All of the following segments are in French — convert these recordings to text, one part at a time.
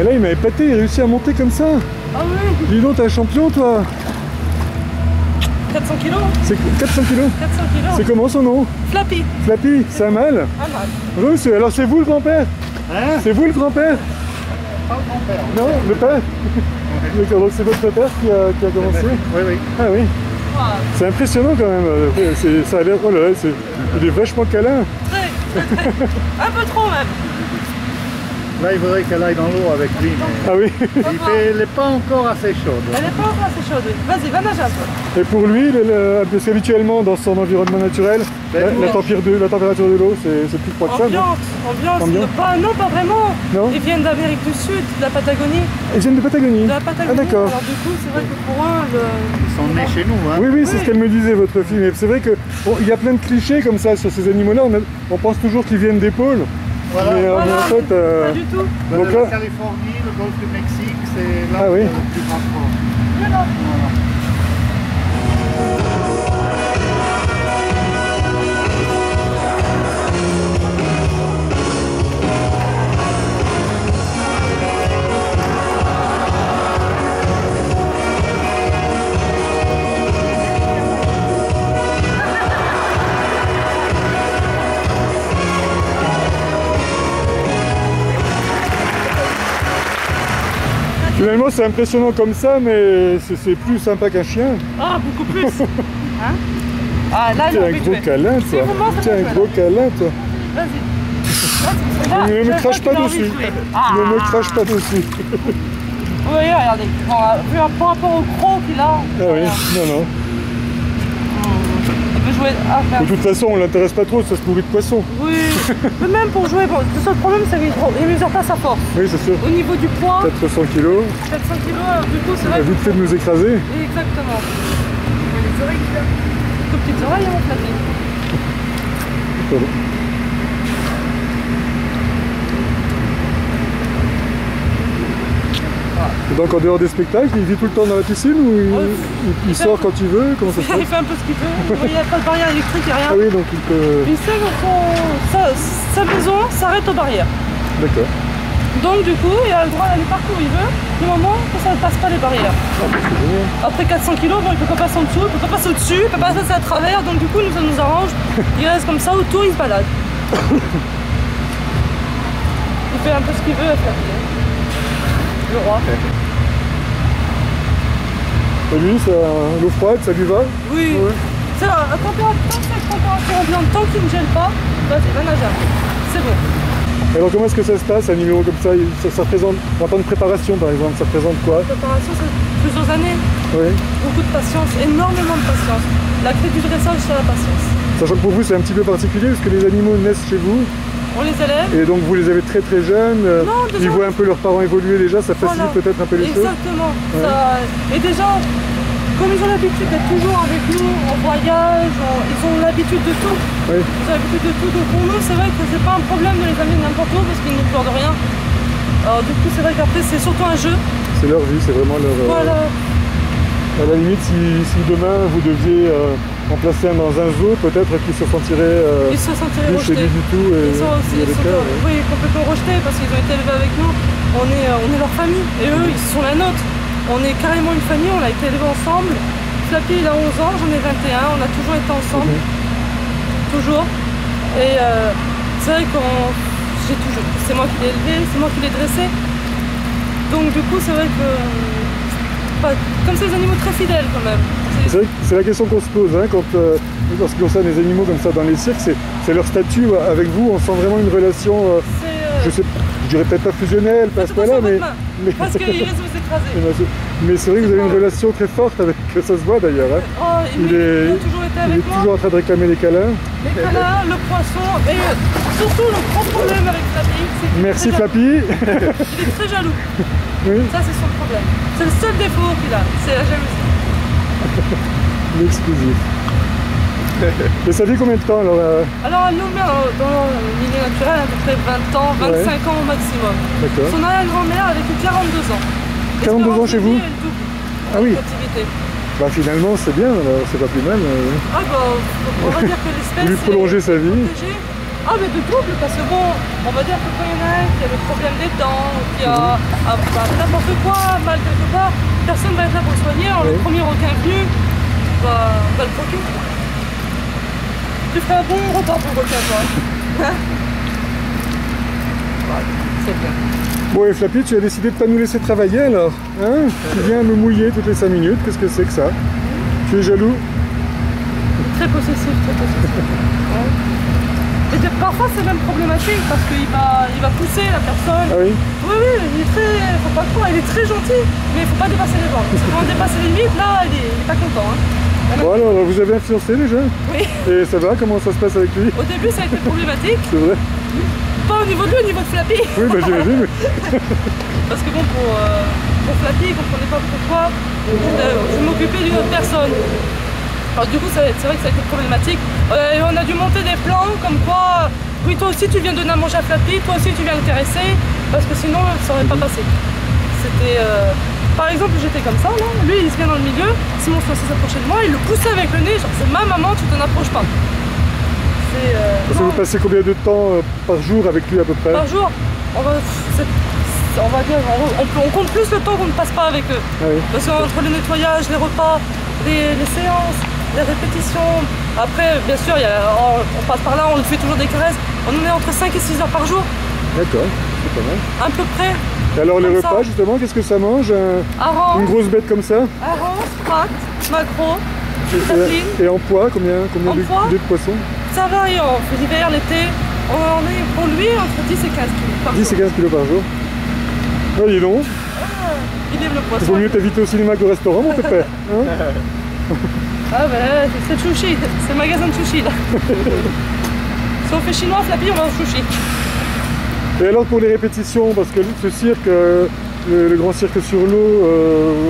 Mais là, il m'a épaté, il a réussi à monter comme ça. Ah oui. Dis donc, t'es un champion, toi. 400 kilos. C'est 400 kilos. 400 kilos. C'est comment son nom? Flappy. Flappy, c'est un mâle? Un mâle. Oui, alors c'est vous le grand-père? Hein? C'est vous le grand-père? Pas le grand-père. Non, le père? D'accord, donc c'est votre père qui a commencé? Oui, oui. Ah oui. Wow. C'est impressionnant quand même. Ça a l'air. Oh là là, il est vachement câlin. Très, très, très. Un peu trop même. Là, il faudrait qu'elle aille dans l'eau avec lui. Mais Ah oui. elle n'est pas encore assez chaude. Elle n'est pas encore assez chaude. Vas-y, va nager un peu. Et pour lui, parce qu'habituellement dans son environnement naturel, la température de l'eau, c'est plus froid que ça. Ambiance. Pas vraiment. Non. Ils viennent d'Amérique du Sud, de la Patagonie. Ils viennent de Patagonie. De la Patagonie. Ah d'accord. Alors du coup, c'est vrai que pour eux, Ils sont nés chez nous. Hein. Oui, oui, c'est ce qu'elle me disait, votre fille. Mais c'est vrai qu'il y a plein de clichés comme ça sur ces animaux-là. On pense toujours qu'ils viennent des pôles. Voilà. Mais en fait, pas du tout. Donc La là- Californie, le golfe du Mexique, c'est là Ah oui. le plus grand sport. Voilà. Finalement, c'est impressionnant comme ça, mais c'est plus sympa qu'un chien. Ah, beaucoup plus. Hein? Ah, là, Tiens, j'ai un envie de gros jouer. câlin, Si toi. vous mangez, Tiens, ça un va gros câlin, toi. Vas-y. Ne me crache pas dessus. Ah. Ne me crache pas dessus. Oui, regardez. Bon, par rapport au croc qu'il a. Ah oui, voilà. non. Il veut jouer. Ah, De toute façon, on l'intéresse pas trop, ça se nourrit de poisson. oui. Mais même pour jouer, bon, le seul problème, c'est qu'il ne mesure pas sa force. Oui, c'est sûr. Au niveau du poids, 400 kilos. 400 kilos, alors du coup, c'est Il vrai a vite fait de nous écraser. Exactement. Les oreilles qu'il a. Tout petites oreilles, on va flatter. Pardon. Et donc en dehors des spectacles, il vit tout le temps dans la piscine ou il sort quand il veut? Comment ça se Il passe? fait un peu ce qu'il veut. Il n'y a pas de barrière électrique, il n'y a rien. Ah oui, donc il peut... Il sait que sa maison s'arrête aux barrières. D'accord. Donc du coup, il a le droit d'aller partout où il veut, du moment que ça ne passe pas les barrières. Ah, bah, c'est génial. Après 400 kilos, bon, il ne peut pas passer en dessous, il ne peut pas passer au-dessus, il ne peut pas passer à travers, donc du coup, ça nous arrange. Il reste comme ça, autour, il se balade. Il fait un peu ce qu'il veut, le roi. Et lui, l'eau froide, ça lui va? Oui. Ouais. C'est la température, tant que cette température ambiante, tant qu'il ne gèle pas, vas-y, va nager. C'est bon. Alors comment est-ce que ça se passe, un numéro comme ça? Ça représente, en temps de préparation par exemple, ça représente quoi? La préparation, c'est plusieurs années. Oui. Beaucoup de patience, énormément de patience. La clé du dressage, c'est la patience. Sachant que pour vous c'est un petit peu particulier parce que les animaux naissent chez vous On les élève. et donc vous les avez très très jeunes, Non, déjà, ils voient un peu leurs parents évoluer déjà, ça facilite Voilà. peut-être un peu les choses. Exactement. Et déjà, comme ils ont l'habitude d'être toujours avec nous, en voyage, ils ont l'habitude de tout. Oui. Ils ont l'habitude de tout. Donc pour nous, c'est vrai que c'est pas un problème de les amener n'importe où parce qu'ils ne pleurent de rien. Alors du coup, c'est vrai qu'après, c'est surtout un jeu. C'est leur vie, c'est vraiment leur... Voilà. À la limite, si demain vous deviez en placer un dans un zoo, peut-être qu'ils se sentiraient Ils se sentiraient plus chez rejetés. lui du tout. Et Ils sont aussi il y a des cas, ouais. oui, complètement rejetés parce qu'ils ont été élevés avec nous. On est leur famille et eux, ils sont la nôtre. On est carrément une famille, on a été élevés ensemble. Flappy, il a 11 ans, j'en ai 21, on a toujours été ensemble. Toujours. Et c'est vrai c'est moi qui l'ai élevé, c'est moi qui l'ai dressé. Donc du coup, c'est vrai que... comme c'est des animaux très fidèles quand même. C'est vrai que c'est la question qu'on se pose hein, quand, en ce qui concerne les animaux comme ça dans les cirques, c'est leur statut avec vous, on sent vraiment une relation, je dirais peut-être pas fusionnelle, pas à ce point-là, mais parce qu'il risque de vous écraser. Mais c'est vrai que vous avez une relation très forte avec, ça se voit d'ailleurs. Hein. Oh, il a toujours été avec moi. Toujours en train de réclamer les câlins. Les câlins, le poisson, et surtout le gros problème avec Flappy, c'est qu'il Merci est très Flappy. il est très jaloux. Oui. Ça c'est son problème. C'est le seul défaut qu'il a, c'est la jalousie. L'exclusif. Et ça fait combien de temps alors Alors elle nous met dans le milieu naturel à peu près 20 ans, 25 ans au maximum. D'accord. Son arrière-grand-mère a vécu 42 ans. 42 ans chez vous? Ah Ah oui. Captivité. Bah finalement c'est bien, c'est pas plus mal. Ah bah, on va dire que l'espèce Lui prolonger sa vie. protégée. Ah mais de double, parce que bon, on va dire que quand il y en a un qui a le problème des dents, qui a n'importe quoi, mal quelque part, personne va être là pour le soigner, alors le premier requin venu va le croquer. Tu ferais un bon repas pour le requin, toi. Hein? Ouais, c'est bien. Bon et Flappy, tu as décidé de pas nous laisser travailler alors, hein? Tu viens me mouiller toutes les 5 minutes, qu'est-ce que c'est que ça? Tu es jaloux? Très possessif, très possessif. Ouais. Et parfois c'est même problématique parce qu'il va pousser la personne. Ah oui? Oui, oui, il est très. Faut pas croire, il est très gentil, mais il faut pas dépasser les bornes. Parce que quand on dépasse les limites, là, il est pas content. Hein. Bon alors, vous avez un fiancé déjà? Oui. Et ça va? Comment ça se passe avec lui? Au début ça a été problématique. C'est vrai? Pas au niveau de lui, au niveau de Flappy. Oui, bah j'imagine. Parce que bon, pour Flappy, il comprenait pas pourquoi je m'occupais d'une autre personne. Alors du coup, c'est vrai que ça a été problématique. On a dû monter des plans comme quoi, oui, toi aussi tu viens donner à manger à Flappy, toi aussi tu viens l'intéresser, parce que sinon ça aurait pas passé. C'était, par exemple, j'étais comme ça, là. Lui il se vient dans le milieu, si mon fiancé s'approchait de moi, il le poussait avec le nez, genre c'est ma maman, tu t'en approches pas. Parce que vous passez combien de temps par jour avec lui à peu près? Par jour, on compte plus le temps qu'on ne passe pas avec eux. Ah oui. Parce qu'entre le nettoyage, les repas, les séances, les répétitions, après bien sûr on passe par là, on lui fait toujours des caresses, on en est entre 5 et 6 heures par jour. D'accord, c'est pas mal. À peu près. Et alors les comme repas ça. justement, qu'est-ce que ça mange? Arran, Une grosse bête comme ça? arran, pâte, maquereau, tartine. Et en poids, combien En de poids kilés de poisson? Ça varie, on fait l'hiver, l'été, on est pour lui entre 10 et 15 kilos par 10 jour. et 15 kilos par jour. Ah, dis donc. Il aime le Il poisson. vaut mieux t'inviter au cinéma qu'au restaurant, mon pépère. Hein? Ah ben c'est le sushi, c'est le magasin de sushi là. Si on fait chinois, Flappy, on va au sushi. Et alors pour les répétitions, parce que ce cirque, le grand cirque sur l'eau,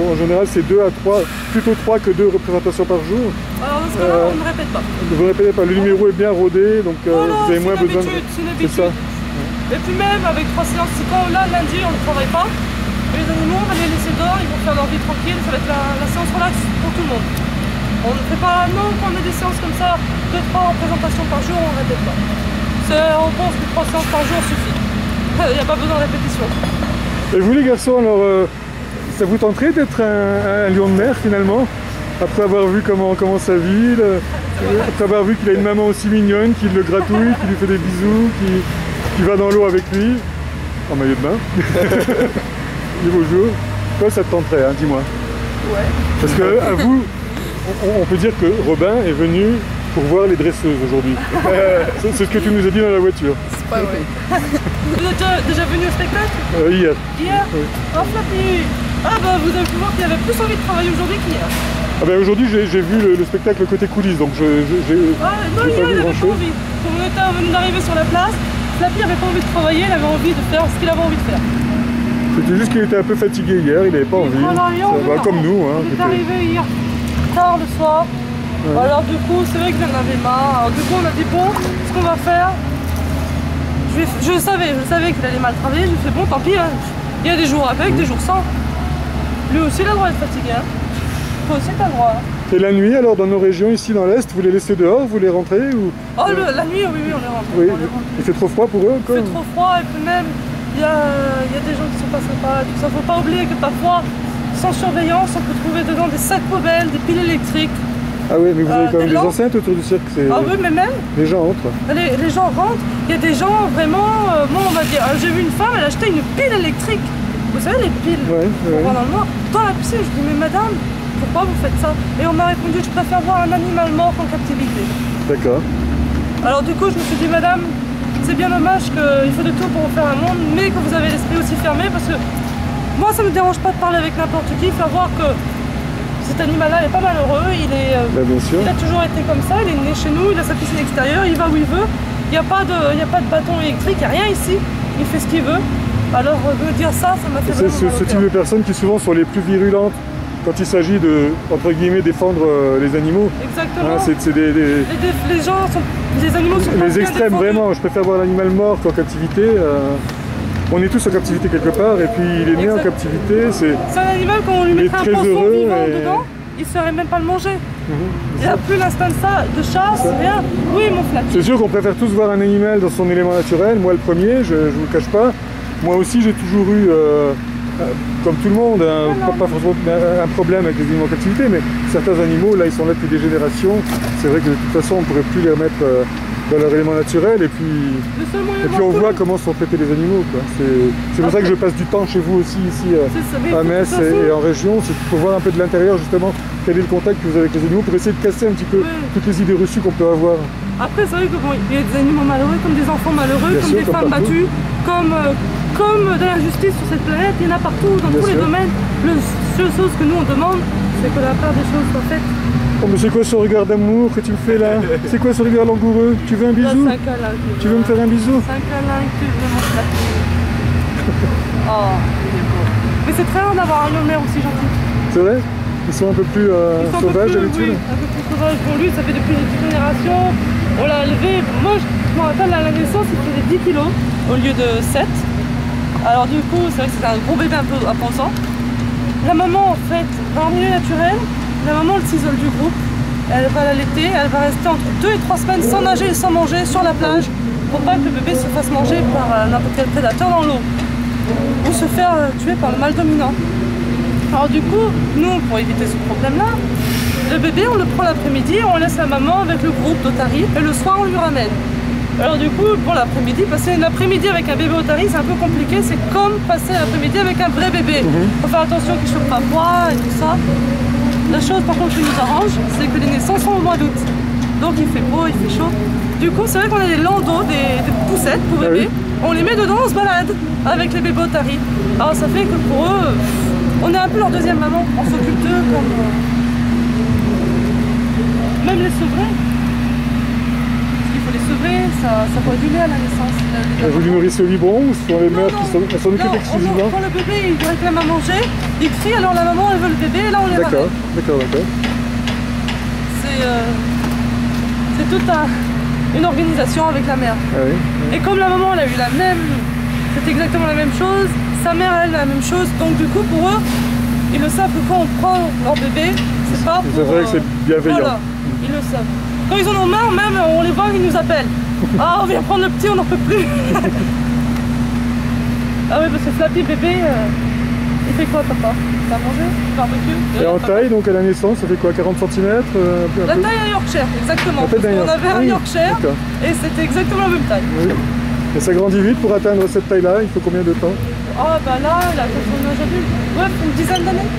en général c'est 2 à 3, plutôt 3 que 2 représentations par jour. Alors dans ce cas-là, on ne répète pas. Vous ne répétez pas, le numéro est bien rodé, donc Voilà, vous avez moins c'est une besoin de... habitude, c'est une C'est ça. habitude. Et puis même avec 3 séances, si quand là lundi on ne travaille pas, les animaux on va les laisser dehors, ils vont faire leur vie tranquille, ça va être la séance relax pour tout le monde. On ne fait pas, non, quand on a des séances comme ça, 2-3 représentations par jour, on ne répète pas. On pense que 3 séances par jour suffit. Il n'y a pas besoin de répétition. Et vous les garçons, alors ça vous tenterait d'être un lion de mer finalement? Après avoir vu comment ça vit, après avoir vu qu'il a une maman aussi mignonne, qui le gratouille, qui lui fait des bisous, qui va dans l'eau avec lui, en maillot de bain. Dis bonjour. Toi ça te tenterait, hein, dis-moi. Ouais. Parce que à vous, on peut dire que Robin est venu pour voir les dresseuses aujourd'hui. C'est ce que tu nous as dit dans la voiture. C'est pas vrai. Vous êtes déjà venu au spectacle? Hier. Hier? Oui. Oh Flappy! Ah bah vous avez pu voir qu'il avait plus envie de travailler aujourd'hui qu'hier. Ah ben aujourd'hui j'ai vu le spectacle côté coulisses, donc Ah non, hier il avait pas envie. Comme on était venu d'arriver sur la place, Flappy avait pas envie de travailler, il avait envie de faire ce qu'il avait envie de faire. C'était juste qu'il était un peu fatigué hier, il n'avait pas envie. Voilà, Ça va comme nous. Hein, il est arrivé hier tard le soir. Ouais. Alors du coup, c'est vrai que j'en avais marre. Alors du coup, on a dit bon, ce qu'on va faire. Je savais qu'il allait mal travailler. Je me suis dit bon, tant pis. Hein. Il y a des jours avec, des jours sans. Lui aussi, il a le droit d'être fatigué. Hein. Toi aussi, t'as le droit. Hein. Et la nuit, alors dans nos régions ici dans l'Est, vous les laissez dehors, vous les rentrez ou... Oh, la nuit, oui, on est rentré. Oui, il fait trop froid pour eux encore. Il fait trop froid et puis même, il y a des gens qui sont pas sympas. Tout ça, faut pas oublier que parfois, sans surveillance, on peut trouver dedans des sacs poubelles, des piles électriques. Ah oui, mais vous avez quand même des lampes. enceintes autour du cirque. Ah oui, mais même. Les gens entrent. Les gens rentrent. Il y a des gens vraiment. Moi, on va dire. J'ai vu une femme, elle a acheté une pile électrique. Vous savez, les piles pour voir dans le noir. Dans la piscine, je dis mais madame, pourquoi vous faites ça? Et on m'a répondu, je préfère voir un animal mort qu'en captivité. D'accord. Alors du coup, je me suis dit madame, c'est bien dommage qu'il faut de tout pour faire un monde, mais que vous avez l'esprit aussi fermé, parce que moi, ça me dérange pas de parler avec n'importe qui, faire voir que cet animal-là n'est pas malheureux, il a toujours été comme ça, il est né chez nous, il a sa piscine extérieure, il va où il veut, il n'y a pas de bâton électrique, il n'y a rien ici, il fait ce qu'il veut. Alors de dire ça m'a fait vraiment C'est ce type de personnes qui souvent sont les plus virulentes quand il s'agit de, entre guillemets, défendre les animaux. Exactement. Hein, les gens sont... Les animaux sont pas les bien extrêmes, défendus. vraiment. Je préfère voir l'animal mort qu'en captivité. On est tous en captivité quelque part, et puis il est né en captivité. C'est un animal, quand on lui mettrait un très poisson heureux vivant dedans, il ne saurait même pas le manger. Il n'y a plus l'instinct de chasse, rien. Oui, mon Flappy. C'est sûr qu'on préfère tous voir un animal dans son élément naturel. Moi, le premier, je ne vous le cache pas. Moi aussi, j'ai toujours eu, comme tout le monde, pas forcément un problème avec les animaux en captivité, mais certains animaux, là, ils sont là depuis des générations. C'est vrai que de toute façon, on ne pourrait plus les remettre dans leur élément naturel. Et puis on voit comment sont traités les animaux, quoi. C'est pour ça que je passe du temps chez vous aussi, ici, à Metz et en région. C'est pour voir un peu de l'intérieur, justement, quel est le contact que vous avez avec les animaux, pour essayer de casser un petit peu toutes les idées reçues qu'on peut avoir. Après, c'est vrai qu'il y a des animaux malheureux, comme des enfants malheureux, Bien comme sûr, des comme femmes partout. battues, comme de l'injustice sur cette planète. Il y en a partout, dans Bien tous les sûr. domaines. La seule chose que nous, on demande, c'est que la part des choses soit faite. Oh, mais c'est quoi ce regard d'amour que tu me fais là? C'est quoi ce regard langoureux? Tu veux un bisou? C'est un câlin. Tu veux me faire un bisou? C'est un câlin que tu veux, mon Flappy. Oh, il est beau. Mais c'est très rare d'avoir un lion-mère aussi gentil. C'est vrai? Ils sont un peu plus Ils sont sauvages un peu d'habitude? plus, oui, un peu plus sauvage pour lui, ça fait depuis des générations. On l'a élevé, moi je me rappelle à la naissance, il faisait 10 kilos au lieu de 7. Alors du coup, c'est vrai que c'était un gros bébé un peu imposant. La maman, en fait, dans le milieu naturel, la maman le cisole du groupe, elle va l'allaiter, elle va rester entre 2 et 3 semaines sans nager et sans manger sur la plage pour pas que le bébé se fasse manger par n'importe quel prédateur dans l'eau ou se faire tuer par le mâle dominant. Alors du coup, nous, pour éviter ce problème-là, le bébé, on le prend l'après-midi, on laisse la maman avec le groupe d'otaries et le soir, on lui ramène. Alors du coup, pour l'après-midi, passer l'après-midi avec un bébé otarie, c'est un peu compliqué, c'est comme passer l'après-midi avec un vrai bébé. Faut faire attention qu'il ne chope pas froid et tout ça. La chose par contre qui nous arrange, c'est que les naissances sont au mois d'août. Donc il fait beau, il fait chaud. Du coup, c'est vrai qu'on a des landaux, des poussettes pour bébés. On les met dedans, on se balade avec les bébés otaries. Alors ça fait que pour eux, on est un peu leur deuxième maman. On s'occupe d'eux comme... Même les sevrés. Parce qu'il faut les sevrer, ça boit du lait à la naissance. Vous les nourrissez au biberon ou ce sont les mères qui s'en occupent exclusivement? Quand le bébé il réclame à manger, il crie, alors la maman elle veut le bébé et là on les ramène. D'accord. C'est toute une organisation avec la mère. Ah oui. Et comme la maman elle a eu la même, c'est exactement la même chose, sa mère elle la même chose, donc du coup pour eux, ils le savent que quand on prend leur bébé, c'est pas pour... C'est vrai que c'est bienveillant. Voilà, ils le savent. Quand ils en ont marre, même on les voit, ils nous appellent. Ah, on vient prendre le petit, on n'en peut plus. Ah oui, parce que Flappy bébé, il fait quoi papa? T'as mangé? Barbecue? Et en taille, donc à la naissance, ça fait quoi, 40 cm? La taille à Yorkshire, exactement. La taille d'un On avait un Yorkshire. Yorkshire et c'était exactement la même taille. Oui. Et ça grandit vite pour atteindre cette taille-là, il faut combien de temps? Ah bah là, il a fait son âge adulte. Ouais, une dizaine d'années.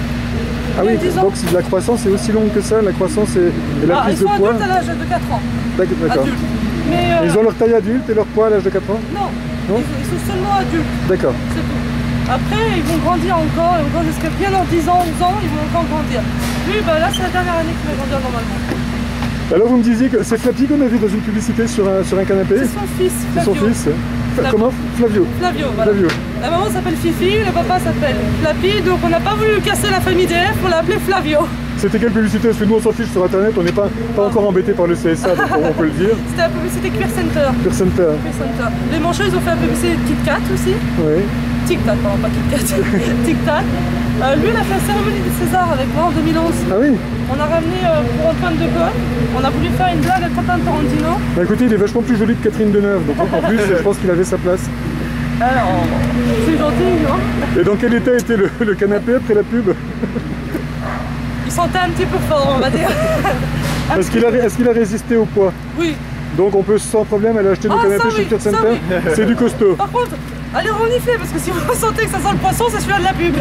Ah oui, donc la croissance est aussi longue que ça, la croissance et la prise de poids? Ils sont adultes à l'âge de 4 ans. D'accord. Adultes. Mais Ils ont leur taille adulte et leur poids à l'âge de 4 ans? Non, ils sont seulement adultes. D'accord. C'est tout. Après, ils vont grandir encore, et encore jusqu'à bien dans 10 ans, 11 ans, ils vont encore grandir. Lui, bah là, c'est la dernière année qu'il va grandir normalement. Alors vous me disiez que c'est Flappy qu'on a vu dans une publicité sur un canapé? C'est son fils, C'est son Flavio. fils. Comment? Flavio. Flavio, voilà. Flavio. La maman s'appelle Fifi, le papa s'appelle Flappy, donc on n'a pas voulu casser la famille DF, on l'a appelé Flavio. C'était quelle publicité? Parce que nous on s'en fiche sur internet, on n'est pas encore embêté par le CSA, donc on peut le dire. C'était la publicité Queer Center. Queer Center. Queer Center. Les manchots, ils ont fait la publicité Kit Kat aussi. Oui. Tic Tac, pardon, pas Kit Kat. Tic Tac. Lui, il a fait la cérémonie des Césars avec moi en 2011. Ah oui? On a ramené pour Antoine de Gaulle. On a voulu faire une blague à Quentin Tarantino. Bah écoutez, il est vachement plus joli que Catherine Deneuve, donc en plus je pense qu'il avait sa place. Alors, c'est gentil, non? Et dans quel état était le canapé après la pub? Il sentait un petit peu fort, on va dire. Est-ce qu'il a résisté au poids? Oui. Donc on peut sans problème aller acheter le canapé ça chez oui, Queer ça Center? oui. C'est du costaud. Par contre, allez renifler, parce que si vous sentez que ça sent le poisson, c'est celui-là de la pub.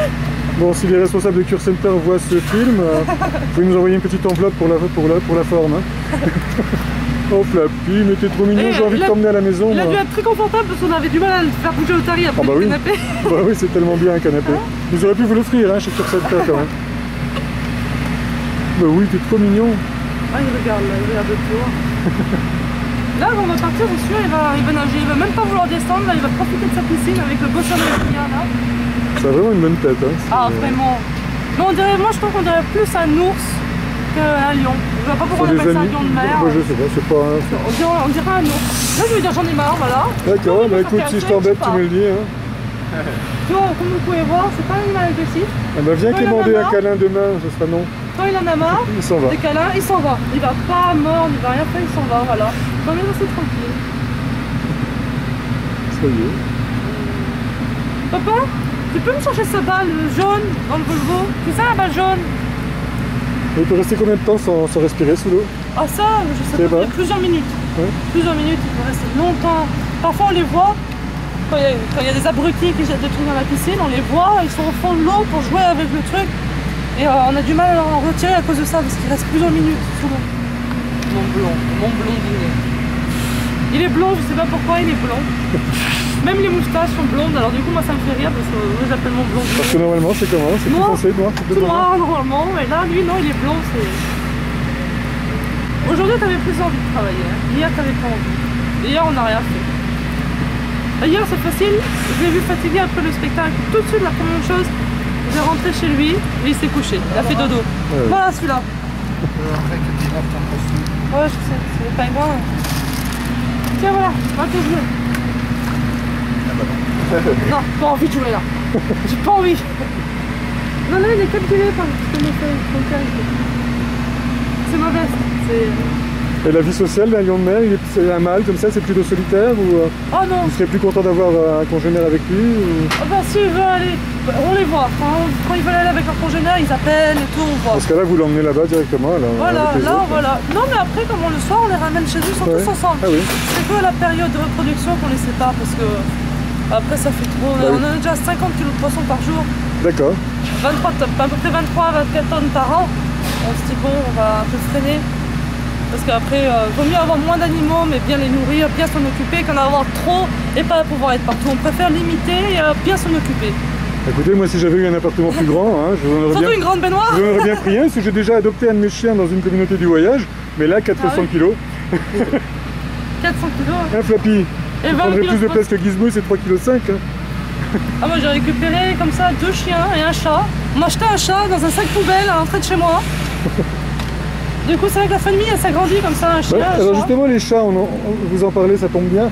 Bon, si les responsables de Queer Center voient ce film, vous pouvez nous envoyer une petite enveloppe pour la forme. Hein. Oh Flappy, mais t'es trop mignon, j'ai envie de t'emmener à la maison. Il a dû être très confortable parce qu'on avait du mal à le faire bouger au tari après le canapé. Bah oui, c'est tellement bien un canapé. Ils auraient pu vous l'offrir hein, chez Queer Center quand même. Bah oui, t'es trop mignon. Ah, il regarde de toi. Là, on va partir, c'est sûr, il va nager, il va même pas vouloir descendre, là, il va profiter de sa piscine avec le beau soleil qu'il y a là. Ça a vraiment une bonne tête. Hein. Ah, vraiment. Mais on dirait, moi je trouve qu'on dirait plus un ours qu'un lion. Je vois pas pourquoi on appelle ça un lion de mer. Moi je sais pas, c'est pas... On dirait un ours. Là, je vais dire, j'en ai marre, voilà. D'accord, bah écoute, si je t'embête, tu me le dis. Hein. Donc, comme vous pouvez voir, c'est pas un animal agressif. Ah bah viens quémander un câlin demain, ce sera non. quand il en a marre, Il s'en va. des câlins, il s'en va. Il va pas mordre, il va rien faire, il s'en va, voilà. On est assez tranquille. Ça y est. Papa, tu peux me chercher sa balle jaune dans le Volvo? C'est ça la balle jaune? Il peut rester combien de temps sans respirer sous l'eau? Ah ça, je sais pas, plusieurs minutes. Ouais. Plusieurs minutes, il peut rester longtemps. Parfois on les voit, quand il y a des abrutis qui jettent des trucs dans la piscine, on les voit, ils sont au fond de l'eau pour jouer avec le truc. Et on a du mal à en retirer à cause de ça, parce qu'il reste plusieurs minutes sous l'eau. Mon blondinet. Il est blond, je sais pas pourquoi il est blond. Même les moustaches sont blondes, alors du coup moi ça me fait rire parce que moi j'appelle mon blondinet. Parce que normalement c'est comment? C'est plus Noir. foncé, noir, Tout noir normalement, mais là lui non, il est blond. Aujourd'hui t'avais plus envie de travailler, hein. Hier t'avais pas envie. Et hier on n'a rien fait. Hier c'est facile, je l'ai vu fatigué après le spectacle. Tout de suite la première chose, j'ai rentré chez lui et il s'est couché, il a fait dodo. Ouais. Voilà celui-là. Ouais je sais, c'est pas grave. Tiens voilà, va te jouer. Non, pas envie de jouer là. J'ai pas envie. Non, là, il est capturé par mon père. C'est ma veste. Et la vie sociale d'un lion de mer, c'est un mâle comme ça, c'est plutôt solitaire ou Oh non. vous serez plus content d'avoir un congénère avec lui ou... Oh bah s'il veut aller, on les voit. Quand ils veulent aller avec leur congénère, ils appellent et tout, on voit. Dans ce cas-là, vous l'emmenez là-bas directement alors, Voilà, avec les là, autres. voilà. Non, mais après, comme le soir, on les ramène chez eux, ils sont tous ensemble. Ah oui. C'est que la période de reproduction qu'on les sépare parce que après ça fait trop. Ah oui. On a déjà 50 kg de poissons par jour. D'accord. 23, à peu près 23-24 tonnes par an. On se dit bon, on va un peu freiner. Parce qu'après, vaut mieux avoir moins d'animaux, mais bien les nourrir, bien s'en occuper, qu'en avoir trop et pas pouvoir être partout. On préfère limiter et bien s'en occuper. Écoutez, moi si j'avais eu un appartement plus grand, hein, je vous en aurais Surtout bien... une grande baignoire. Je vous en aurais bien pris un, parce que j'ai déjà adopté un de mes chiens dans une communauté du voyage, mais là 400 Ah oui. kilos. 400 kilos. Un Flappy. Et Il 20 prendrait kilos plus de de place que Gizmo, c'est 3,5 kg. Ah, moi j'ai récupéré comme ça 2 chiens et un chat. On m'a acheté un chat dans un sac poubelle à l'entrée de chez moi. Du coup, c'est vrai que la famille elle s'agrandit comme ça, un chien. Ouais, un alors chat. justement les chats, vous en parlez, ça tombe bien,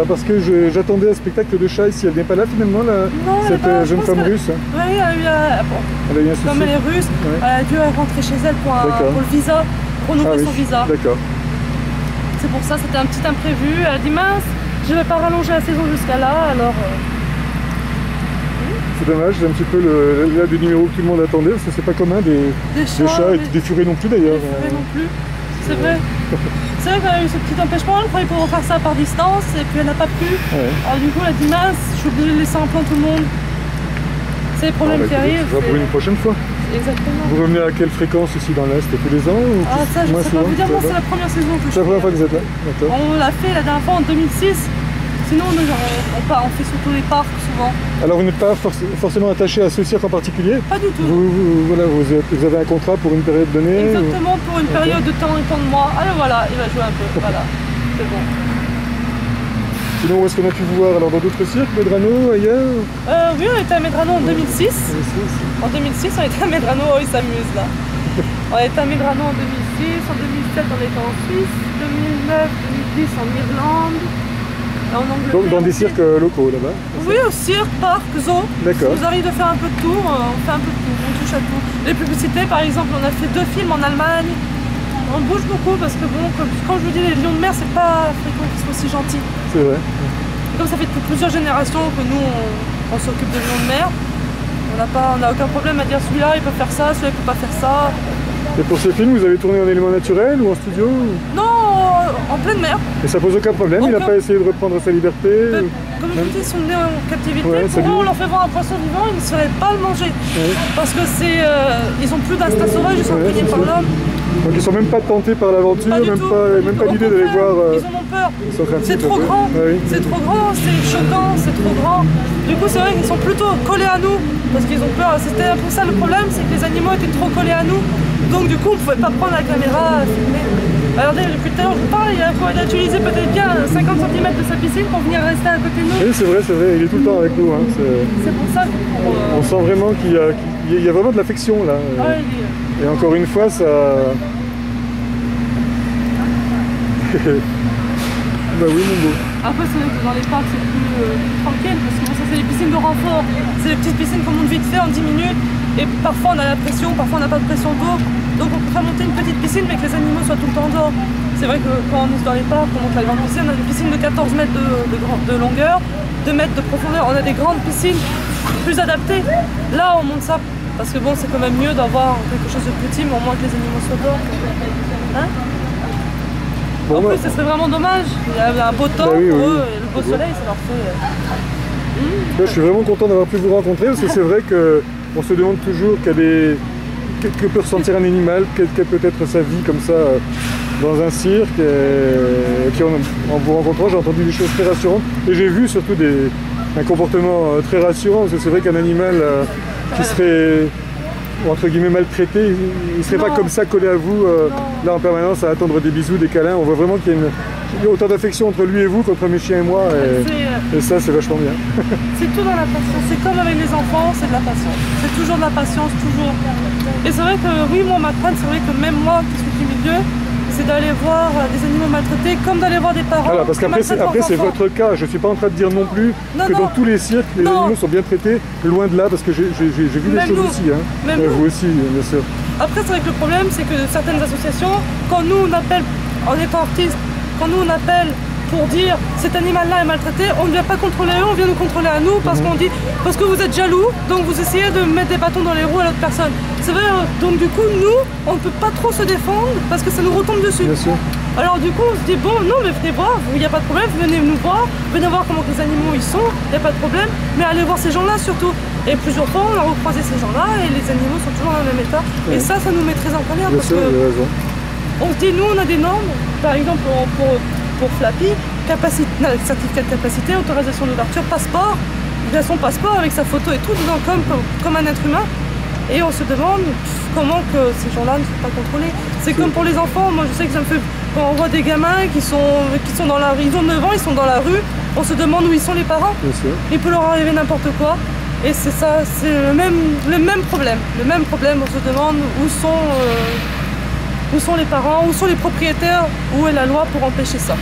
parce que j'attendais un spectacle de chat ici, elle n'est pas là finalement, Non, elle est cette pas là, je jeune pense femme qu'elle- russe. Oui, elle a eu bon, Elle a eu un souci. comme elle est russe, Ouais. elle a dû rentrer chez elle pour le visa, pour renouveler Ah oui, son visa. d'accord. C'est pour ça, c'était un petit imprévu. Elle a dit mince, je vais pas rallonger la saison jusqu'à là, alors. C'est dommage, c'est un petit peu là des numéros que tout le monde attendait, parce que c'est pas commun des chats et des furets non plus d'ailleurs. Des furets non plus. C'est vrai. C'est vrai qu'elle a eu ce petit empêchement, elle croyait pouvoir faire ça par distance et puis elle n'a pas pu. Ouais. Alors du coup elle a dit mince, je suis obligée de laisser en plan tout le monde. C'est les problèmes qui arrivent. Ça sera pour une prochaine fois. Exactement. Vous revenez à quelle fréquence ici dans l'Est? Tous les ans ou Ah ça je moins sais pas souvent, vous dire, moi ça va c'est la première saison que je C'est la première fois que fais. vous êtes là. D'accord. On l'a fait la dernière fois en 2006. Sinon on fait surtout les parcs souvent. Alors vous n'êtes pas forcément attaché à ce cirque en particulier? Pas du tout. Vous avez un contrat pour une période donnée? Exactement, pour une période de temps et tant de mois. Allez voilà, il va jouer un peu. Voilà. C'est bon. Sinon, où est-ce qu'on a pu vous voir? Alors dans d'autres cirques, Medrano, ailleurs? Oui, on était à Medrano en 2006. En 2006, on était à Medrano, oh, il s'amuse là. On était à Medrano en 2006, en 2007 on était en Suisse, 2009, 2010 en Irlande, en Angleterre. Donc dans des aussi. cirques locaux là-bas? Oui, au cirque, parc, zoo. D'accord. Ça nous arrive de faire un peu de tout, on fait un peu de tout, on touche à tout. Les publicités par exemple, on a fait 2 films en Allemagne. On bouge beaucoup parce que bon, quand je vous dis les lions de mer, c'est pas fréquent qu'ils soient aussi gentils. C'est vrai. Et comme ça fait depuis plusieurs générations que nous on s'occupe de lions de mer, on n'a aucun problème à dire celui-là il peut faire ça, celui-là il peut pas faire ça. Et pour ce film, vous avez tourné en élément naturel ou en studio? Non, en pleine mer. Et ça pose aucun problème, il n'a pas essayé de reprendre sa liberté? Comme je vous dis, ils sont nés en captivité. Ouais, pour ça eux, lui- on leur fait voir un poisson vivant, ils ne sauraient pas le manger. Ouais. Parce que ils ont plus d'instinct sauvage, ils sont Ouais, payés c'est par ça. l'homme. Donc ils sont même pas tentés par l'aventure, Pas du même tout. pas Au l'idée d'aller contraire, voir... Ils en ont peur. sont craintifs C'est un trop peu. grand. Ah oui. C'est trop grand, c'est choquant, c'est trop grand. Du coup, c'est vrai qu'ils sont plutôt collés à nous. Parce qu'ils ont peur. C'était un peu ça le problème, c'est que les animaux étaient trop collés à nous. Donc du coup, on ne pouvait pas prendre la caméra, filmer. Regardez, depuis tout à l'heure, je vous parle, il a utilisé peut-être bien 50 cm de sa piscine pour venir rester à côté de nous. Oui, c'est vrai, il est tout le temps avec nous. Hein. C'est pour ça qu'on... On sent vraiment qu'il y a vraiment de l'affection là. Ah, il est- Et encore une fois, ça... Bah oui, mon beau. Après, c'est vrai que dans les parcs, c'est plus tranquille, parce que bon, ça, c'est les piscines de renfort. C'est les petites piscines qu'on monte vite fait en 10 minutes. Et parfois on a la pression, parfois on n'a pas de pression d'eau. Donc on peut faire monter une petite piscine mais que les animaux soient tout le temps dehors. C'est vrai que quand on est dans les parcs, on monte la grande piscine, on a des piscines de 14 mètres de longueur, 2 mètres de profondeur. On a des grandes piscines plus adaptées. Là on monte ça parce que bon, c'est quand même mieux d'avoir quelque chose de petit, mais au moins que les animaux soient dehors. Hein? Bon, en plus, ce serait vraiment dommage. Il y a un beau temps oui, pour oui. eux, et le beau soleil, ça leur fait... Là, je suis vraiment content d'avoir pu vous rencontrer parce que c'est vrai qu'on se demande toujours que peut ressentir un animal, quelle peut être sa vie comme ça dans un cirque. Et puis en vous rencontrant, j'ai entendu des choses très rassurantes et j'ai vu surtout un comportement très rassurant parce que c'est vrai qu'un animal qui serait entre guillemets maltraité, il ne serait pas comme ça collé à vous là en permanence à attendre des bisous, des câlins. On voit vraiment qu'il y a autant d'affection entre lui et vous qu'entre mes chiens et moi et ça c'est vachement bien. C'est tout dans la patience, c'est comme avec les enfants, c'est de la patience. C'est toujours de la patience, toujours. Et c'est vrai que oui, moi ma crainte, c'est vrai que même moi qui suis du milieu, c'est d'aller voir des animaux maltraités comme d'aller voir des parents. Voilà, parce qu'après c'est votre cas, je ne suis pas en train de dire non plus que dans tous les cirques les animaux sont bien traités, loin de là, parce que j'ai vu des choses aussi. Hein. Vous aussi, bien sûr. Après c'est vrai que le problème c'est que certaines associations, quand nous on appelle, en étant artistes, quand nous on appelle pour dire cet animal-là est maltraité, on ne vient pas contrôler eux, on vient nous contrôler à nous parce qu'on dit parce que vous êtes jaloux, donc vous essayez de mettre des bâtons dans les roues à l'autre personne. C'est vrai, donc du coup nous, on ne peut pas trop se défendre parce que ça nous retombe dessus. Bien sûr. Alors du coup on se dit bon non mais venez voir, il n'y a pas de problème, venez nous voir, venez voir comment les animaux ils sont, il n'y a pas de problème, mais allez voir ces gens-là surtout. Et plusieurs fois on a recroisé ces gens-là et les animaux sont toujours dans le même état. Et ça nous met très en colère parce que on se dit nous on a des normes, par exemple pour Flappy, certificat de capacité, autorisation d'ouverture, passeport, il a son passeport avec sa photo et tout dedans comme un être humain. Et on se demande comment que ces gens-là ne sont pas contrôlés. C'est comme pour les enfants, moi je sais que ça me fait... Quand on voit des gamins qui sont dans la rue, ils ont 9 ans, ils sont dans la rue, on se demande où ils sont les parents. Il peut leur arriver n'importe quoi. Et c'est ça, c'est le même problème. Le même problème, on se demande où sont les parents, où sont les propriétaires, où est la loi pour empêcher ça.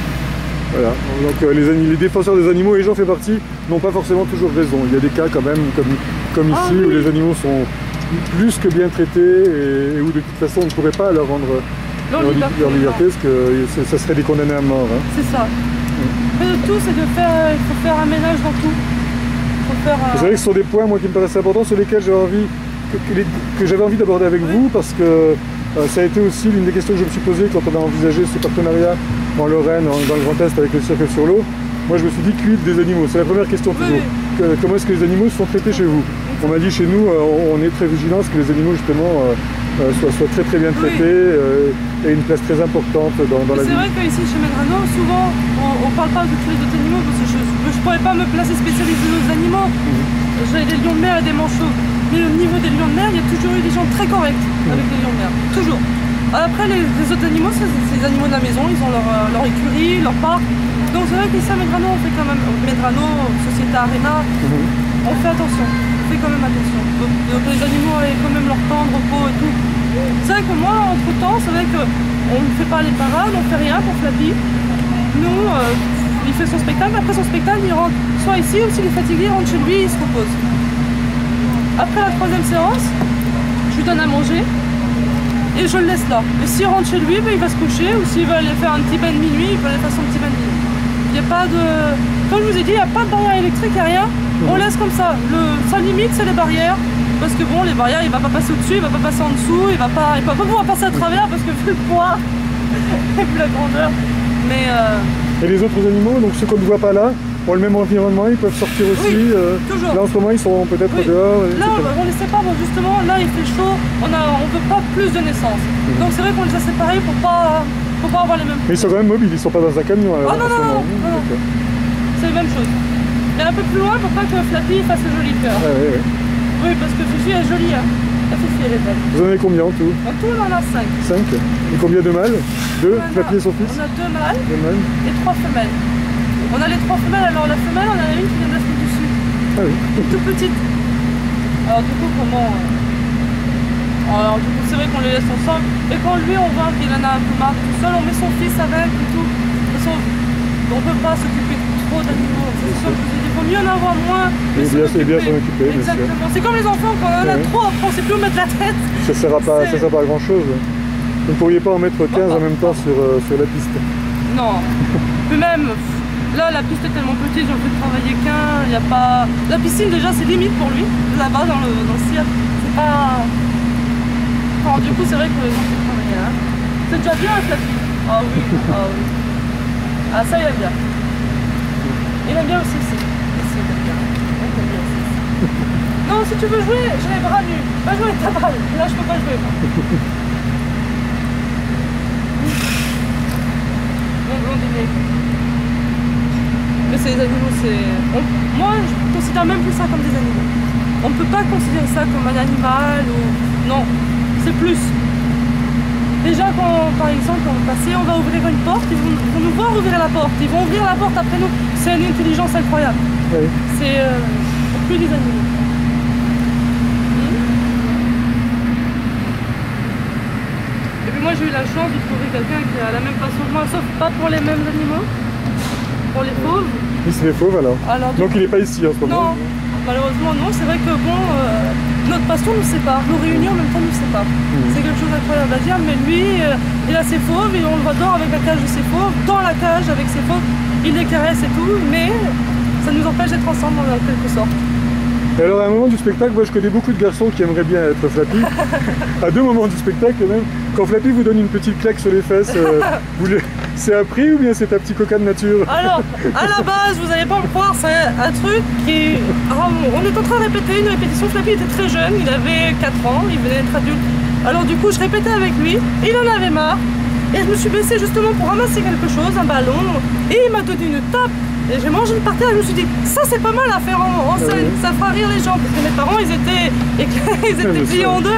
Voilà, donc les défenseurs des animaux, et j'en fais partie, n'ont pas forcément toujours raison. Il y a des cas quand même, comme ici, où les animaux sont plus que bien traités et où de toute façon on ne pourrait pas leur rendre leur liberté parce que ça serait des condamnés à mort. Hein. C'est ça. Mais de tout, c'est il faut faire un ménage dans tout. C'est vrai que ce sont des points moi, qui me paraissent importants, sur lesquels j'avais envie d'aborder avec vous, parce que ça a été aussi l'une des questions que je me suis posée quand on a envisagé ce partenariat en Lorraine, dans le Grand Est avec le Cirque sur l'eau. Moi je me suis dit quid des animaux, c'est la première question toujours. Comment est-ce que les animaux sont traités chez vous? On m'a dit chez nous, on est très vigilant à ce que les animaux justement soient très très bien traités et une place très importante dans la vie. C'est vrai qu'ici chez Medrano, souvent on ne parle pas de tous les autres animaux parce que je ne pourrais pas me placer spécialiste aux animaux. J'ai des lions de mer et des manchots. Mais au niveau des lions de mer, il y a toujours eu des gens très corrects avec les lions de mer. Toujours. Après les autres animaux, c'est les animaux de la maison, ils ont leur écurie, leur parc. Donc c'est vrai qu'ici à Medrano, on fait quand même, Medrano, Société Arena, on fait attention. On fait quand même attention. Donc les animaux avaient quand même leur temps de repos et tout. C'est vrai que moi, entre temps, c'est vrai qu'on ne fait pas les parades, on ne fait rien pour Flappy. Nous, il fait son spectacle, après son spectacle, il rentre soit ici ou s'il est fatigué, il rentre chez lui, il se repose. Après la 3e séance, je lui donne à manger et je le laisse là. Et s'il rentre chez lui, ben, il va se coucher, ou s'il veut aller faire un petit bain de minuit, il peut aller faire son petit bain de minuit. Il n'y a pas de... Comme je vous ai dit, il n'y a pas de barrière électrique, il n'y a rien. On laisse comme ça. Sa limite, c'est les barrières. Parce que bon, les barrières, il ne va pas passer au-dessus, il ne va pas passer en dessous, il ne va pas pouvoir passer à travers parce que vu le poids et vu la grandeur. Mais Et les autres animaux, donc ceux qu'on ne voit pas là, ont le même environnement, ils peuvent sortir aussi. toujours. Là en ce moment, ils sont peut-être dehors. Là, on les sépare, bon, justement, là il fait chaud, on ne veut pas plus de naissance. Donc c'est vrai qu'on les a séparés pour pas avoir les mêmes. Mais ils sont quand même mobiles, ils ne sont pas dans un camion. Alors, non. C'est la même chose. Et un peu plus loin pour pas que Flappy fasse le joli cœur. Oui, parce que Fifi est jolie, hein. La Fifi elle est belle. Vous en avez combien en tout? En tout on en a 5. 5. Et combien de mâles? 2, Flappy et son fils? On a 2 mâles et 3 femelles. On a les 3 femelles, alors la femelle on en a une qui vient d'Afrique du Sud. Ah oui. Une toute petite. Alors du coup comment... Alors du coup c'est vrai qu'on les laisse ensemble. Et quand lui on voit qu'il en a un peu marre tout seul, on met son fils avec et tout. De toute façon, on ne peut pas s'occuper trop d'animaux. C'est sûr qu'il faut mieux en avoir moins. Et bien s'en occuper, bien sûr. Exactement. C'est comme les enfants, quand on en a trop, après on ne sait plus où mettre la tête. Ça ne sert pas à grand chose. Vous ne pourriez pas en mettre 15 en même temps sur la piste. Non. Puis même, là la piste est tellement petite, j'en fais travailler qu'un. Y a pas... La piscine déjà c'est limite pour lui, là-bas dans le cirque. C'est pas... Alors, du coup c'est vrai que j'en fais travailler un. C'est déjà bien Flappy. Ah oui, ah oui. Ah ça il aime bien. Il aime bien aussi. Non, si tu veux jouer, j'ai les bras nus. Va jouer avec ta balle. Là, je peux pas jouer. Mon blondinet. Mais c'est les animaux, c'est... Moi, je considère même plus ça comme des animaux. On ne peut pas considérer ça comme un animal ou... Non, c'est plus. Déjà, quand, par exemple, on va passer, on va ouvrir une porte, ils vont nous voir ouvrir la porte. Ils vont ouvrir la porte après nous. C'est une intelligence incroyable. Oui. C'est plus des animaux. Et puis moi, j'ai eu la chance de trouver quelqu'un qui a la même passion que moi, sauf pas pour les mêmes animaux, pour les fauves. Oui, c'est les fauves alors. Donc il n'est pas ici en ce moment. Non, malheureusement non. C'est vrai que bon, notre passion nous sépare, nos réunions en même temps nous séparent. C'est quelque chose d'incroyable à dire, mais lui, il a ses fauves et on le voit dehors avec la cage de ses fauves, dans la cage avec ses fauves, il les caresse et tout, mais ça nous empêche d'être ensemble en quelque sorte. Et alors à un moment du spectacle, moi je connais beaucoup de garçons qui aimeraient bien être Flappy. À 2 moments du spectacle même. Quand Flappy vous donne une petite claque sur les fesses, c'est appris ou bien c'est un petit coca de nature? Alors, à la base, vous n'allez pas me croire, c'est un truc qui... Alors, on est en train de répéter une répétition. Flappy était très jeune, il avait 4 ans, il venait d'être adulte. Alors du coup, je répétais avec lui, il en avait marre. Et je me suis baissée justement pour ramasser quelque chose, un ballon, et il m'a donné une tape. Et j'ai mangé une par terre et je me suis dit, ça c'est pas mal à faire en scène, ça fera rire les gens. Parce que mes parents, ils étaient pliés en deux.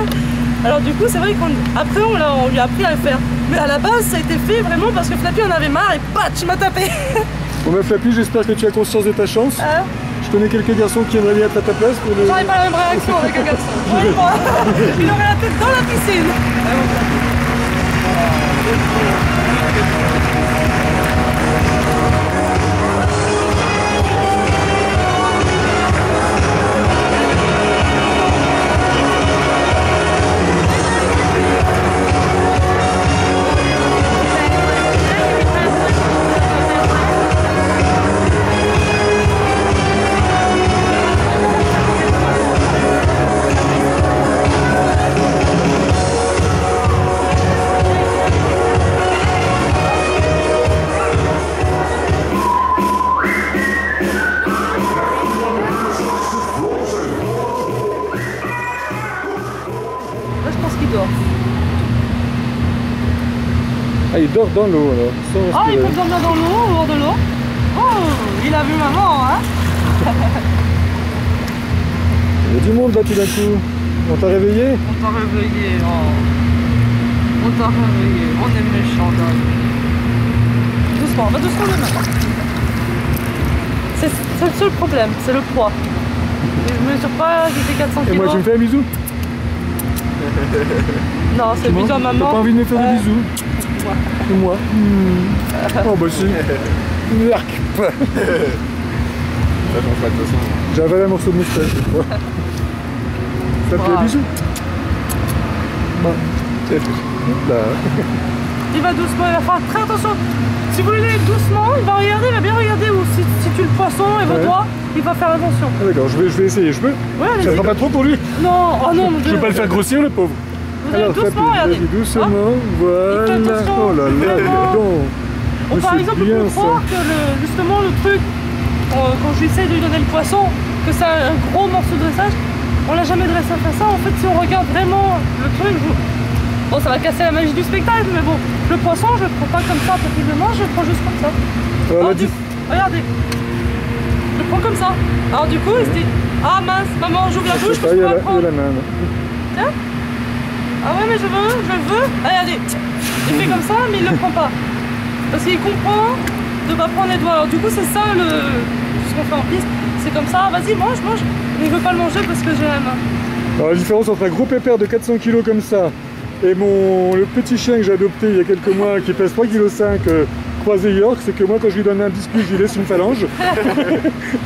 Alors du coup, c'est vrai qu'après, on lui a appris à le faire. Mais à la base, ça a été fait vraiment parce que Flappy en avait marre et patch, il m'a tapé. Bon bah Flappy, j'espère que tu as conscience de ta chance. Je connais quelques garçons qui aimeraient bien être à ta place. J'aurais pas la même réaction avec un garçon. Il aurait la tête dans la piscine. Ah, il dort dans l'eau alors. Ah, il peut dormir dans l'eau, au bord de l'eau. Oh, il a vu maman, hein. Il y a du monde là tout d'un coup. On t'a réveillé? On t'a réveillé, oh. On t'a réveillé, on est méchants là. Doucement, va doucement les mains. C'est le seul problème, c'est le poids. Et je mesure pas, j'ai fait 400 kg. Et moi tu me fais un bisou? Non, c'est le bisou à maman. T'as pas envie de me faire des bisous? Et moi Oh bah si. L'arc. Ça change pas de toute façon. J'ai avalé un morceau de moustache cette fois. Ça fait un bisou. Bah. Là. Il va doucement, il va faire très attention. Si vous voulez aller doucement, il va regarder, il va bien regarder où si tu le poisson et votre doigt, il va faire attention. Ah d'accord, je vais essayer, je peux? Ouais, ça sera pas trop pour lui? Non, oh non, mon Dieu. Je veux pas le faire grossir le pauvre. Alors, doucement, regardez. Doucement, voilà. Oh là là, donc. Par exemple, on peut croire que justement le truc, quand j'essaie de lui donner le poisson, que c'est un gros morceau de dressage, on l'a jamais dressé à faire ça. En fait, si on regarde vraiment le truc, bon, ça va casser la magie du spectacle, mais bon, le poisson, je le prends pas comme ça possiblement, je le prends juste comme ça. Alors, regardez, je le prends comme ça. Alors du coup, il se dit, ah mince, maman, j'ouvre la bouche, je peux pas le prendre. Tiens. Ah ouais, mais je veux. Ah, regardez, il fait comme ça, mais il le prend pas. Parce qu'il comprend de pas prendre les doigts. Alors du coup, c'est ça ce qu'on fait en piste. C'est comme ça, vas-y, mange. Mais il veut pas le manger parce que j'aime. Alors la différence entre un gros pépère de 400 kg comme ça et le petit chien que j'ai adopté il y a quelques mois qui pèse 3,5 kg croisé York, c'est que moi quand je lui donne un biscuit, je lui laisse une phalange.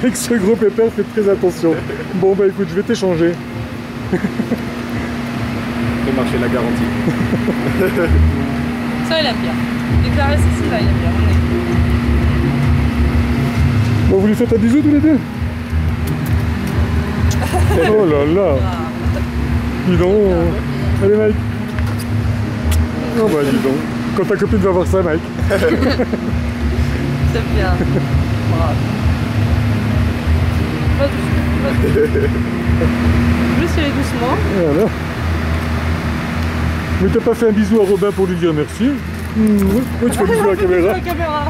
Et que ce gros pépère fait très attention. Bon bah écoute, je vais t'échanger. Le marché la garantie. Ça, il aime bien. Les caresses ici, là, il aime bien. Bon, vous lui faites un bisou tous les deux? Oh là là. Dis donc. Allez Mike. Oh bah dis donc. Quand ta copine va voir ça, Mike. C'est bien. Pas doucement. Juste y aller doucement. Voilà. Mais t'as pas fait un bisou à Robin pour lui dire merci? Oui, tu fais un bisou à la caméra.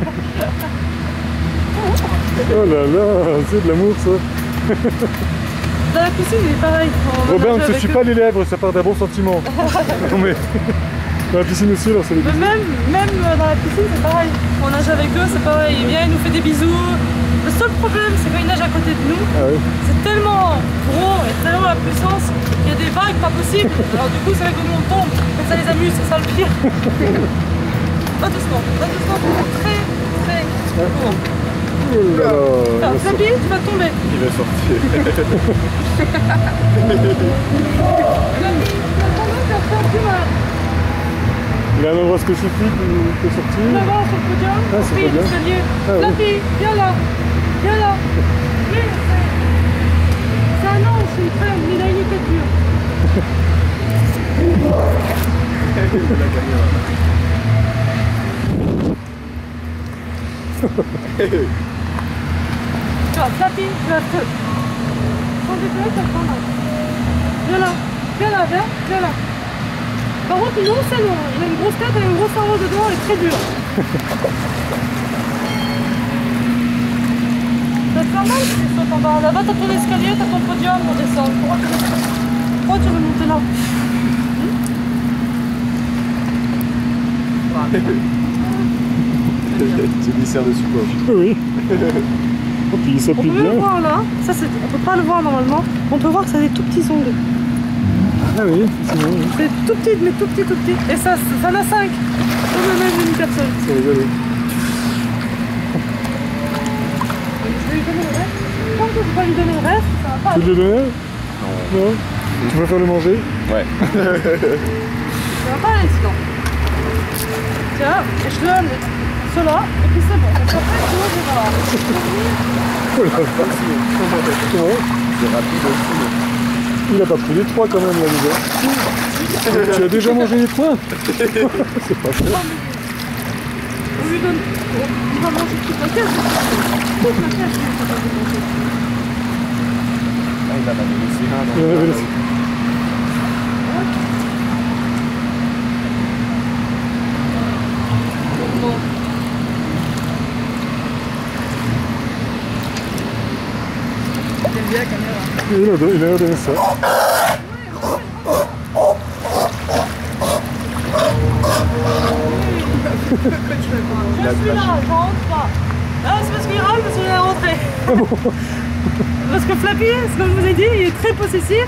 Oh là là, c'est de l'amour ça. Dans la piscine, il est pareil. Robin, on ne se suit pas les lèvres, ça part d'un bon sentiment. Non mais, dans la piscine aussi, alors c'est les bisous. Même dans la piscine, c'est pareil. On nage avec eux, c'est pareil. Il vient, il nous fait des bisous. Le seul problème, c'est quand il nage à côté de nous. Ah oui. C'est tellement gros et tellement la puissance qu'il y a des vagues pas possibles. Alors du coup, c'est vrai que nous on tombe. Donc ça les amuse, c'est ça le pire. Pas doucement, très court. Oh là là. Alors, Flappy, tu vas tomber. Il va sortir. Flappy, tu vas tomber, tu vas faire plus mal. Il y a un endroit spécifique où il peut sortir. Là-bas, sur le podium. Ah, c'est Oui, pas bien. l'escalier. Ah, oui. Flappy, viens là. Viens là. Oui, c'est un ange, c'est une crème, il a une écriture. La caméra. Tu vois, Flappy, tu vas te... Sans déconner, ça prend mal. Viens là, viens là. Par contre, il est long, c'est long. Il a une grosse tête et un gros cerveau dedans, il est très dur. Ça te fait mal si tu sautes en bas. Là-bas, t'as ton escalier, t'as ton podium pour descendre. Pourquoi tu veux monter là? Tu lui sers de support. Oui. Oh, puis il On s'appuie peut le bien. voir là. Ça, on peut pas le voir normalement. On peut voir que ça a des tout petits ongles. Ah oui, sinon, oui. C'est tout petit, mais tout petit. Et ça en a 5. Comme la même une personne. C'est rigolo. Je vais lui donner le reste. Tant que je vais pas lui donner le reste, ça va pas. Tu veux le donner? Non. Tu préfères le manger? Ouais. Ça va pas aller sinon. Tiens, et je donne cela, et puis c'est bon. Parce qu'après, sinon, je vais voir. Oh là là. Comment? C'est rapide aussi. Il a pas pris les 3 quand même là déjà. Tu as déjà mangé les 3? C'est pas vrai. On lui donne. Il va manger toute la caisse. Toute la caisse, il est capable de manger. Ah, il en avait laissé un. Il en avait laissé. Bon. J'aime bien la caméra. Il a donné ça. Je suis là, je rentre pas. Ah, c'est parce qu'il râle parce qu'il est rentré. Parce que Flappy, comme je vous ai dit, il est très possessif.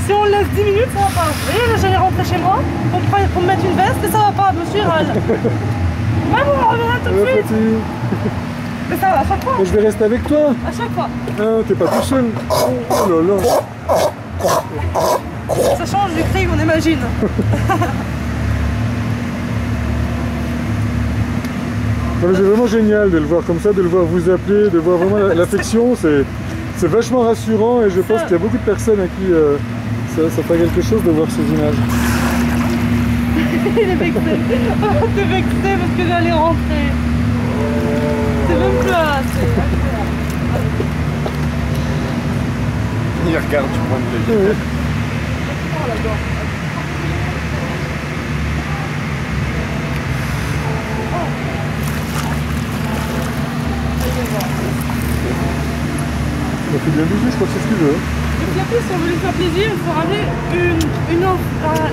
Si on le laisse 10 minutes, ça va pas. Vous voyez, là j'allais rentrer chez moi pour me mettre une veste et ça va pas, monsieur il râle. Maman, on reviendra tout de suite. Petit. Mais ça va à chaque fois. Je vais rester avec toi. À chaque fois. Ah, t'es pas tout seul. Oh là là. Ça change du cri qu'on imagine. Non, mais c'est vraiment génial de le voir comme ça, de le voir vous appeler, de voir vraiment l'affection. C'est vachement rassurant et je pense qu'il y a beaucoup de personnes à qui ça fait quelque chose de voir ces images. Il est vexé. T'es vexé parce que j'allais rentrer. C'est même plus là. Il regarde du point de vue. Oui. On fait bien bisous, je crois que c'est ce qu'il veut. Le Flappy, si on veut lui faire plaisir, il faut ramener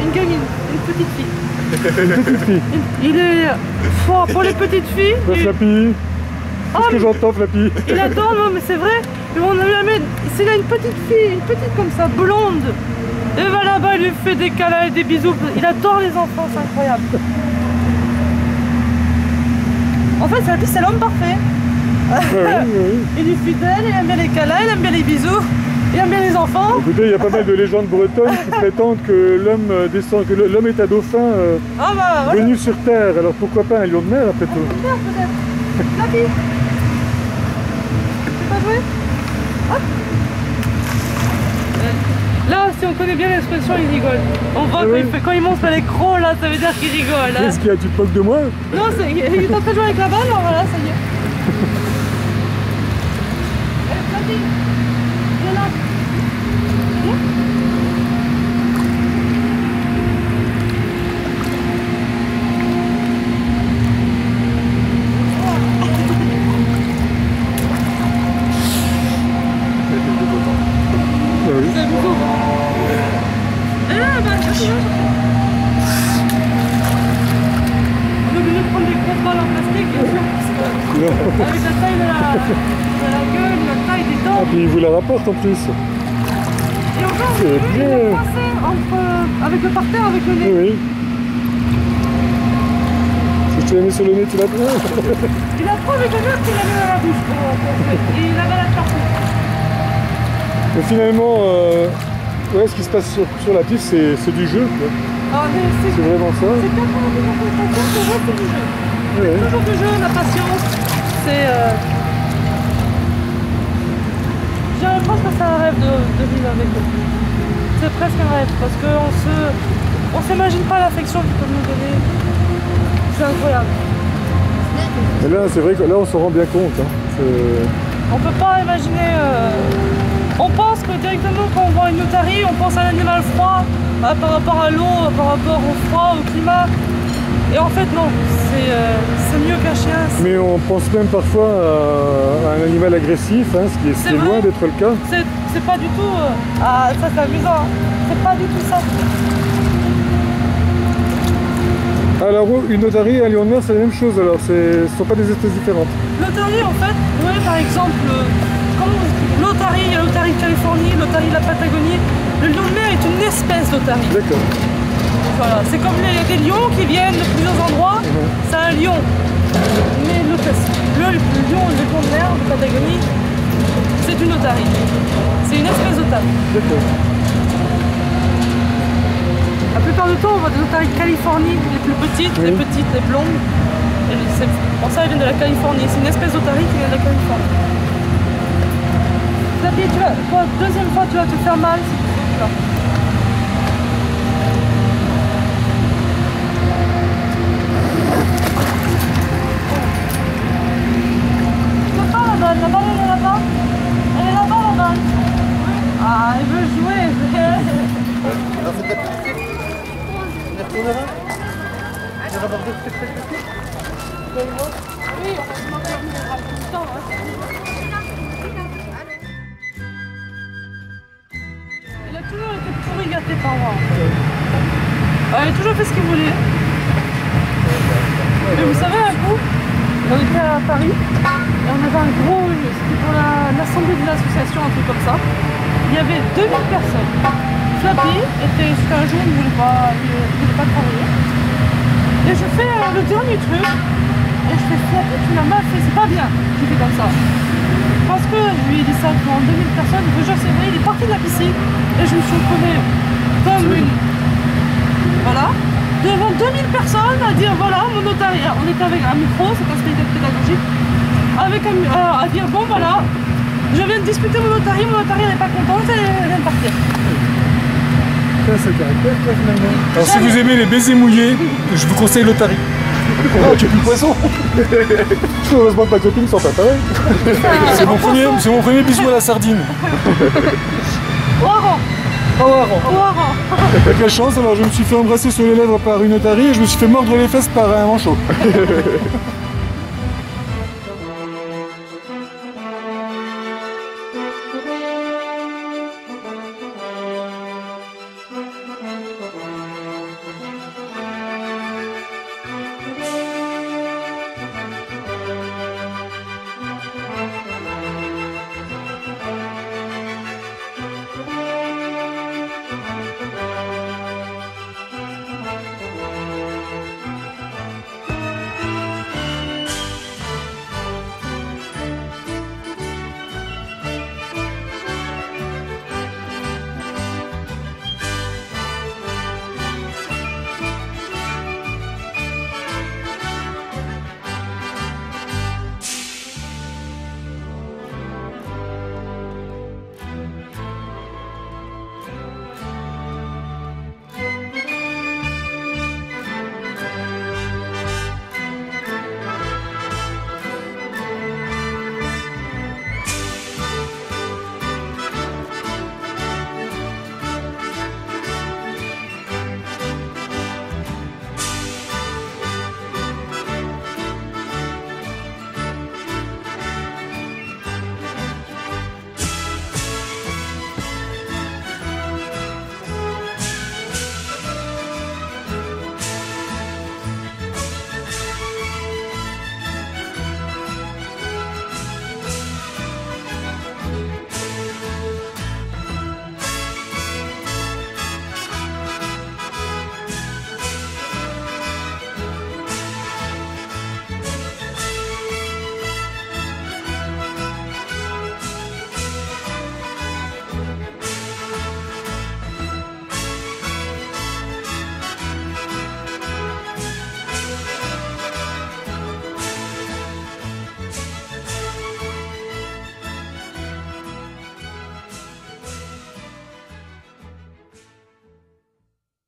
une gamine, une petite fille. Une petite fille. Il est fort pour les petites filles. La Flappy. Qu'est-ce que j'entends, Flappy? Il adore, non mais c'est vrai. Mais on lui amène, s'il a une petite fille, une petite comme ça, blonde, et va là-bas, il lui fait des câlins et des bisous. Il adore les enfants, c'est incroyable. En En fait, c'est l'homme parfait. Oui. Il est fidèle, il aime bien les câlins, il aime bien les bisous, il aime bien les enfants. Écoutez, il y a pas mal de légendes bretonnes qui prétendent que l'homme est un dauphin Ah bah voilà. venu sur Terre. Alors pourquoi pas un lion de mer après tout? Super peut-être. Flappy. Tu pas joué? Hop. Là, si on connaît bien l'expression, il rigole. On voit quand il monte les crocs, là, ça veut dire qu'il rigole. Hein. Qu'est-ce qu'il y a? Tu te moques de moi? Non, il est en train de jouer avec la balle, alors voilà, ça y est. Allez, Flappy. Viens là. Viens. C'est beaucoup. Ah bah c'est bien. On est obligé de prendre des grosses balles en plastique, bien sûr. Avec la taille de la gueule, la taille des dents. Ah, puis il vous la rapporte en plus. Et encore, C'est il bien. est coincé avec le parterre, avec le nez. Oui. Si je te la mets sur le nez, tu la prends. Il a trop avec le nez qu'il a mis dans la bouche. Et il a balade partout. Mais finalement, ouais, ce qui se passe sur la piste, c'est du jeu. Quoi. Ah, C'est vraiment ça. C'est 90% c'est du jeu. Ouais. C'est toujours du jeu, la patience. C'est. Je pense que c'est un rêve de vivre avec eux. C'est presque un rêve parce qu'on s'imagine pas l'affection qu'ils peuvent nous donner. C'est incroyable. Mais là, c'est vrai que là, on s'en rend bien compte. Hein. On peut pas imaginer. On pense que directement quand on voit une otarie, on pense à un animal froid par rapport à l'eau, par rapport au froid, au climat. Et en fait non, c'est mieux qu'un chien. Mais on pense même parfois à un animal agressif, hein, ce qui est loin d'être le cas. C'est pas du tout... Ah, ça c'est amusant, hein. C'est pas du tout ça. Alors une otarie et un lion de mer, c'est la même chose, alors ce ne sont pas des espèces différentes. L'otarie en fait, ouais, par exemple, l'otarie, il y a l'otarie de Californie, l'otarie de la Patagonie. Le lion de mer est une espèce d'otarie. D'accord. Voilà, c'est comme il y a des lions qui viennent de plusieurs endroits, c'est un lion. Mais le lion de mer de Patagonie, c'est une otarie. C'est une espèce d'otarie. D'accord. La plupart du temps, on voit des otaries de Californie, les plus petites, les blondes. Pour ça, elles viennent de la Californie. C'est une espèce d'otarie qui vient de la Californie. Flappy, deuxième fois, tu vas te faire mal si tu fais ça. La balle elle est là-bas. Elle est là-bas la balle. Ah, elle veut jouer. Oui, on va se manquer tout le temps. Il a toujours été pourri gâté par moi. Il a toujours fait ce qu'il voulait. Mais vous savez, un coup, on était à Paris et on avait un gros, c'était pour l'assemblée de l'association, un truc comme ça. Il y avait 2000 personnes. Flappy c'était un jour où il ne voulait pas travailler. Et je fais le dernier truc et je fais Flappy, tu l'as mal fait, c'est pas bien. Je fais comme ça. Parce que je lui ai dit ça devant 2000 personnes, je jure c'est vrai, il est parti de la piscine et je me suis retrouvée comme une. Voilà. Devant 2000 personnes à dire voilà mon otarie, on était avec un micro, c'est un spectacle pédagogique, avec à dire bon voilà, je viens de disputer mon otarie elle n'est pas contente, elle vient de partir. C'est le caractère quoi finalement. Alors si vous aimez les baisers mouillés, je vous conseille l'otarie. Oh, tu es plus poisson. Heureusement que ma copine s'en fait pareil. C'est mon premier bisou à la sardine. Avec la chance, alors je me suis fait embrasser sur les lèvres par une otarie et je me suis fait mordre les fesses par un manchot.